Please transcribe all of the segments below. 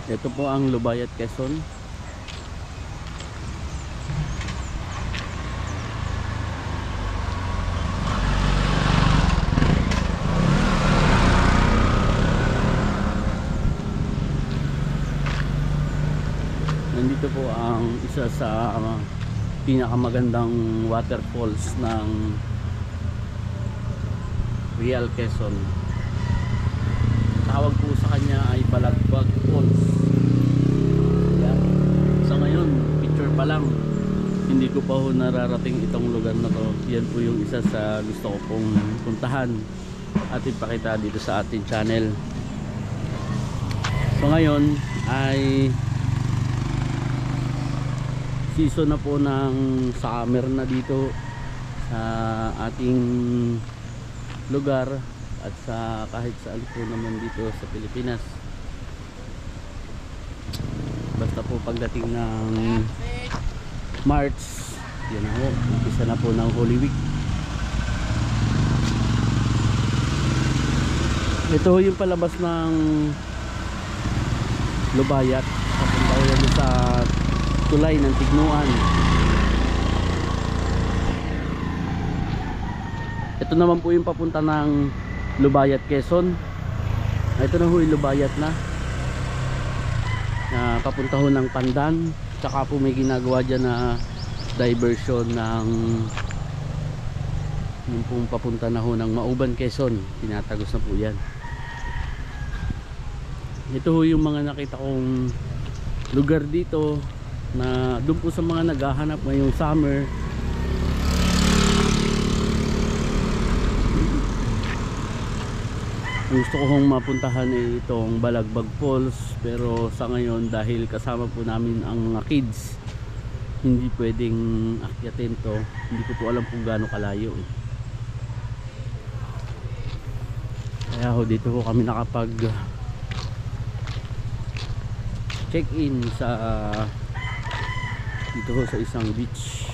Ito po ang Lubayat, Quezon. Nandito po ang isa sa pinakamagandang waterfalls ng Real Quezon. Tawag po sa kanya ay Balagbag Falls. Yan. Sa ngayon, picture pa lang. Hindi ko pa ho nararating itong lugar na to. Yan po yung isa sa gusto ko pong puntahan at ipakita dito sa ating channel. So ngayon ay season na po ng summer na dito sa ating lugar at sa kahit saan po naman dito sa Pilipinas. Basta po pagdating ng March, yun na po, umpisa na po ng Holy Week. Ito yung palabas ng Lubayat, papunta ko yan sa tulay ng Tignuan. Ito naman po yung papunta ng Lubayat, Quezon. Ito na ho yung Lubayat na papunta ho ng Pandan. Tsaka po may ginagawa dyan na diversion ng yung pong papunta na ho ng Mauban, Quezon. Tinatagos na po yan. Ito ho yung mga nakita kong lugar dito na doon po sa mga naghahanap ngayong summer. Gusto ko hong mapuntahan ay itong Balagbag Falls, pero sa ngayon dahil kasama po namin ang mga kids, hindi pwedeng akyatin to. Hindi ko po alam kung gaano kalayo eh. Kaya ho dito ho kami nakapag check in sa dito ho sa isang beach.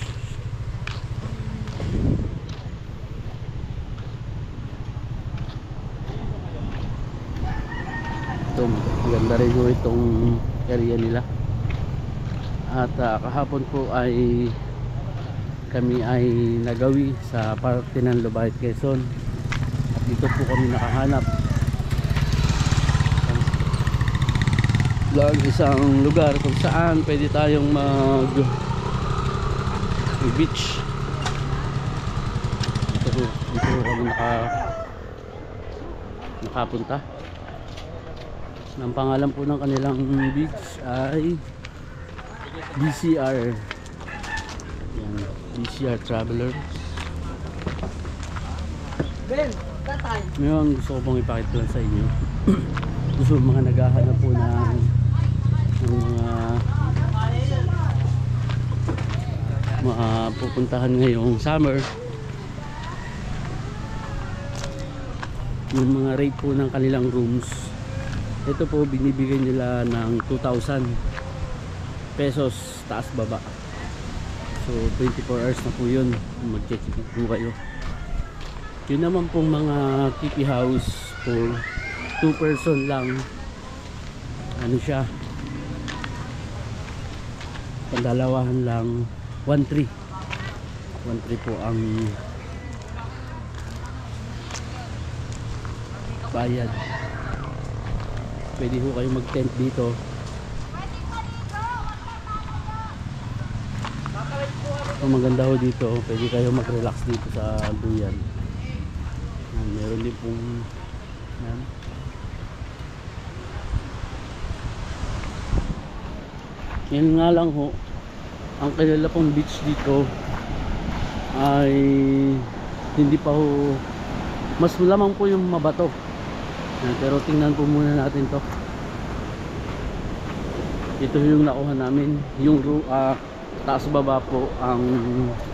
Ito, maganda rin ho itong area nila. At kahapon po ay kami ay nagawi sa parte ng Lubayat, Quezon. At dito po kami nakahanap lang isang lugar kung saan pwede tayong mag beach. Dito kami nakapunta. Ang pangalan po ng kanilang beach ay BCR. Yan, BCR Travelers. Ngayon gusto ko pong ipakita lang sa inyo. Gusto mga naghahanap po ng mga pupuntahan ngayong summer. Yung mga rate po ng kanilang rooms, ito po binibigay nila ng 2,000 pesos taas baba. So 24 hours na po yun, mag-check po kayo. Yun naman pong mga tipi house for 2 person lang, ano siya, pandalawahan lang, 1,300 po ang bayad. Pwede ho kayo mag-tent dito. So, maganda ho dito, pwede kayo mag-relax dito sa duyan. Meron din pong yan. Yan nga lang ho, ang kilala pong beach dito ay hindi pa ho, mas lamang po yung mabato. Pero tingnan po muna natin to. Ito yung nakuha namin, yung taas baba po. Ang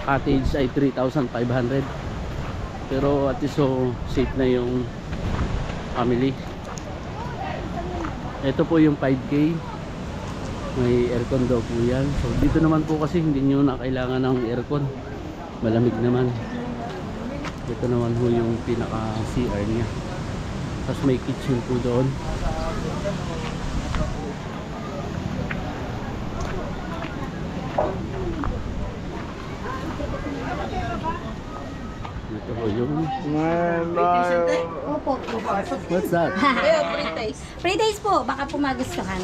cottage ay 3,500, pero at least so safe na yung family. Ito po yung 5K, may aircon daw po yan. So dito naman po kasi hindi nyo na kailangan ng aircon, malamig naman. Ito naman po yung pinaka CR niya, tapos may kitchen po doon. Ito po yung... Opo. What's that? Free taste. Free days po, baka po magustuhan.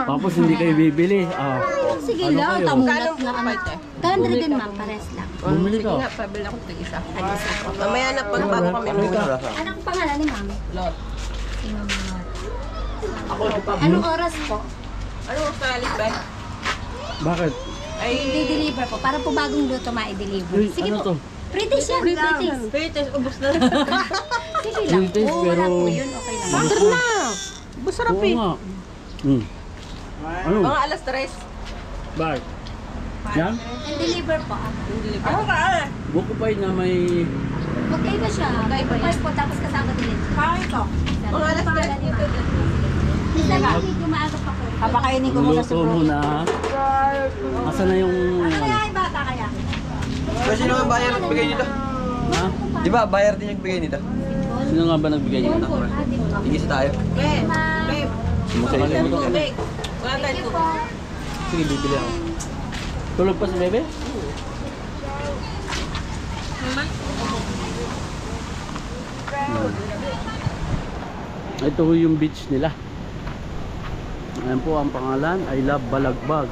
Tapos hindi kayo bibili. Ah, Sige ano lang, kayo? tamulat na ano. 200 din ma'am, pares lang. Bumili Sige ka. nga, pabili ako ng isa. Tag-isa po. Mamaya na pag bago kami umuwi. Anong pangalan ni ma'am? Lot. Si Ma'am Lot. Ako di pa. Anong oras po? Ano ang salit ba? Bakit? Ay, I-deliver po. Para po bagong luto ma-deliver. Uy, Sige ano po. to? Free days yan, free days. free taste, ubos na. Sige lang Free days, po, wala pero- po yun, okay lang. Bakit na? Busarap Oo eh. nga. Hmm. Ano? Mga alas 3. Bakit? Yan? And deliver po. Ako ka ah. Buko pa na may... Magkaiba siya. Magkaiba yan. First po, tapos kasama din ito. Kain ko. Mga alas 3 dito. Minsan lang, medyo maaga pa po. Papakainin ko muna si Luto bro. muna. Asa na yung... Ano kaya yung bata kaya? Kasi sino ang bayar nagbigay nito? Ha? Di ba, bayar din yung bigay nito? Sino nga ba nagbigay nito? Tigis tayo. Babe, babe. Sumusay Wala lang. tubig. Wala tayong tubig. Sige, bibili ako. Tulog pa si Bebe? Ito ho yung beach nila. Ayan po ang pangalan, I Love Balagbag.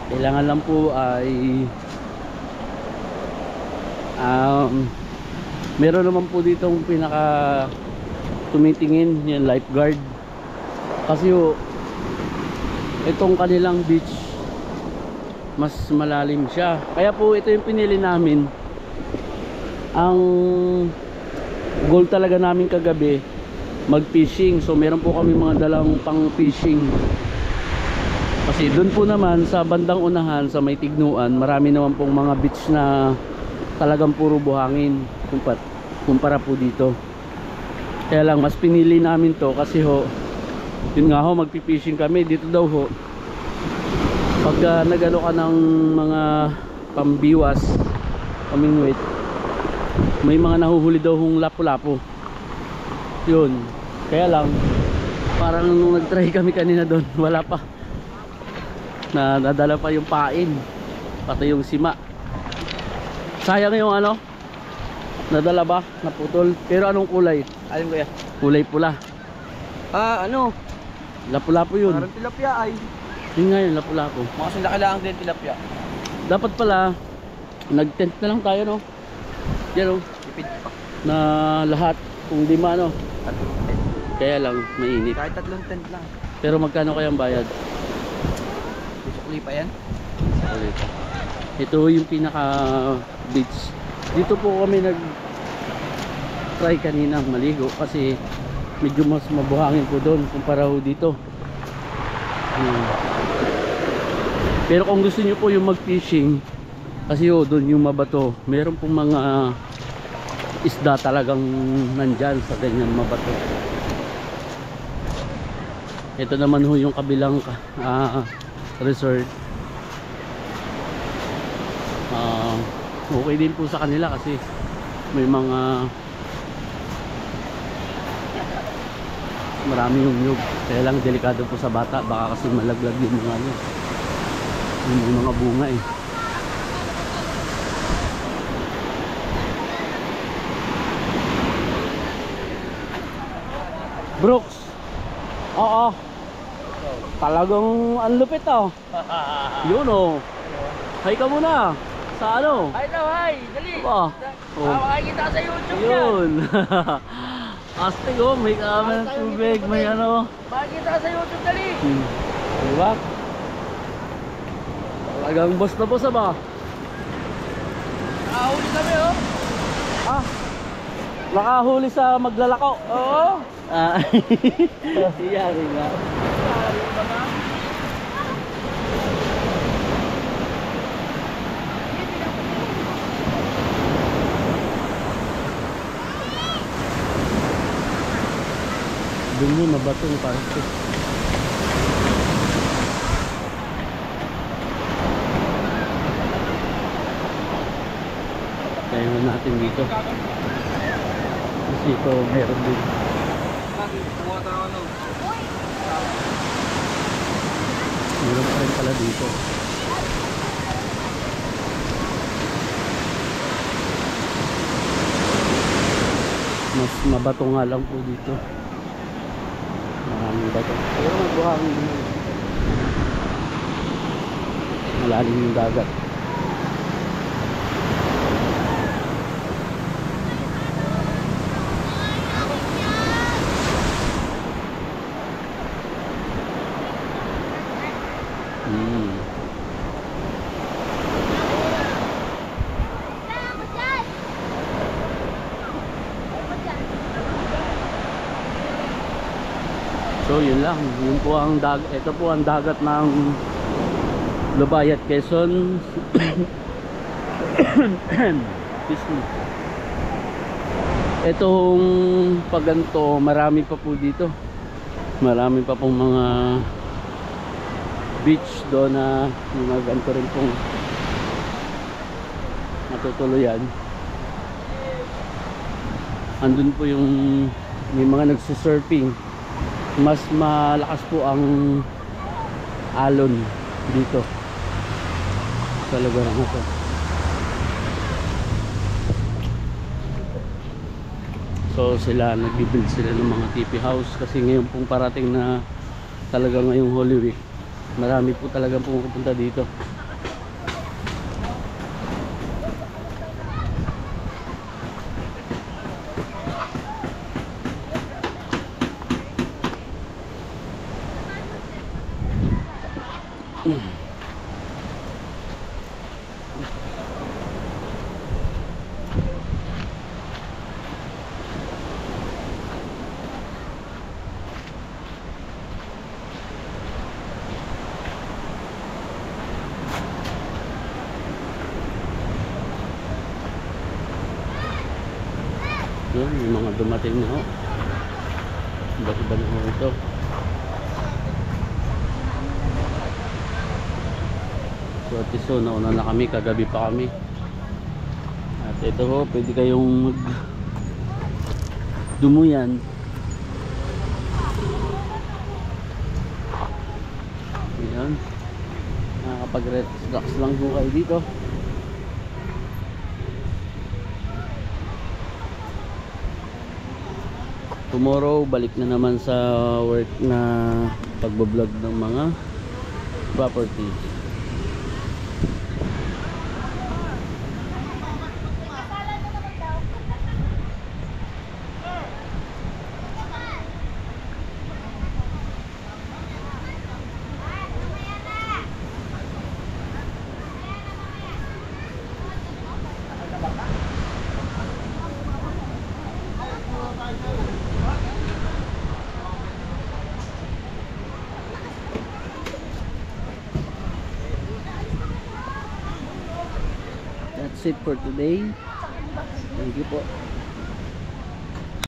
Kailangan lang po ay meron naman po dito ang pinaka tumitingin yung lifeguard. Kasi ho, itong kanilang beach mas malalim siya. Kaya po ito yung pinili namin. Ang goal talaga namin kagabi mag-fishing. So meron po kami mga dalang pang-fishing. Kasi doon po naman sa bandang unahan sa may Tignuan, marami naman pong mga beach na talagang puro buhangin kumpara po dito. Kaya lang mas pinili namin to kasi ho, yun nga ho, magpi-fishing kami dito daw ho. Pagka nagano ka ng mga pambiwas, pamingwit, may mga nahuhuli daw hong lapu-lapu. Yun, kaya lang parang nung nag-try kami kanina doon, wala pa. Nadala pa yung pain, pati yung sima. Sayang yung ano, nadala ba, naputol. Pero anong kulay? Alin ko yan? Kulay pula. Ano? Lapu-lapu yun. Parang tilapia ay. Yun nga yun, lapu-lapu. Mga sundakalaang din tilapia. Dapat pala nag-tent na lang tayo, no? Yan, no? Ipid pa. Na lahat, kung di ma, no? Kaya lang, mainit. Kahit 3 tent lang. Pero magkano kayang bayad? Sukli pa yan. Ulit. Ito yung pinaka beach. Dito po kami nag try kanina maligo kasi medyo mas mabuhangin po doon kumpara ho dito. Pero kung gusto niyo po yung mag-fishing, kasi ho doon yung mabato, meron pong mga isda talagang nandyan sa ganyan mabato. Ito naman ho yung kabilang resort. Okay din po sa kanila kasi may mga marami yung nyug. Kaya lang delikado po sa bata, baka kasi malaglag yung mga ano, yung mga bunga eh. Brooks. Oo. Talagang ang lupit oh. Yun oh. Hi ka muna. Sa ano? Hi daw, hi. Dali. Oh. Makikita sa YouTube yan. Yun. Astig oh, may camera, tubig, may ano. Makikita sa YouTube, dali. Diba? Talagang boss na boss ba? Nakahuli kami, oh. Ah. Nakahuli sa maglalako. Oo. Ah. Iyari nga. Doon mo mabato yung parang kaya natin dito kasi ito meron din meron pa rin pala dito. Mas mabato nga lang po dito. Maraming bato. Pero magbuhangin din. Malalim yung dagat. So yun lang, yun po ang ito po ang dagat ng Lubayat, Quezon. Excuse me. Itong pagganto, marami pa po dito. Marami pa pong mga beach doon na mga ganito rin pong matutuluyan. Andun po yung may mga nagsusurfing. Mas malakas po ang alon dito sa lugar na ito. So sila nagbi-build sila ng mga TP house kasi ngayon pong parating na talaga ngayong Holy Week. Marami po talaga pumupunta dito. Yun, yung mga dumating na ho. Iba-iba na ho ito. So at iso, nauna na kami, kagabi pa kami. At ito ho, pwede kayong dumuyan. Ayan. Nakakapag-relax lang ho kayo dito. Tomorrow balik na naman sa work na pagbablog ng mga property. That's it for today. Thank you po.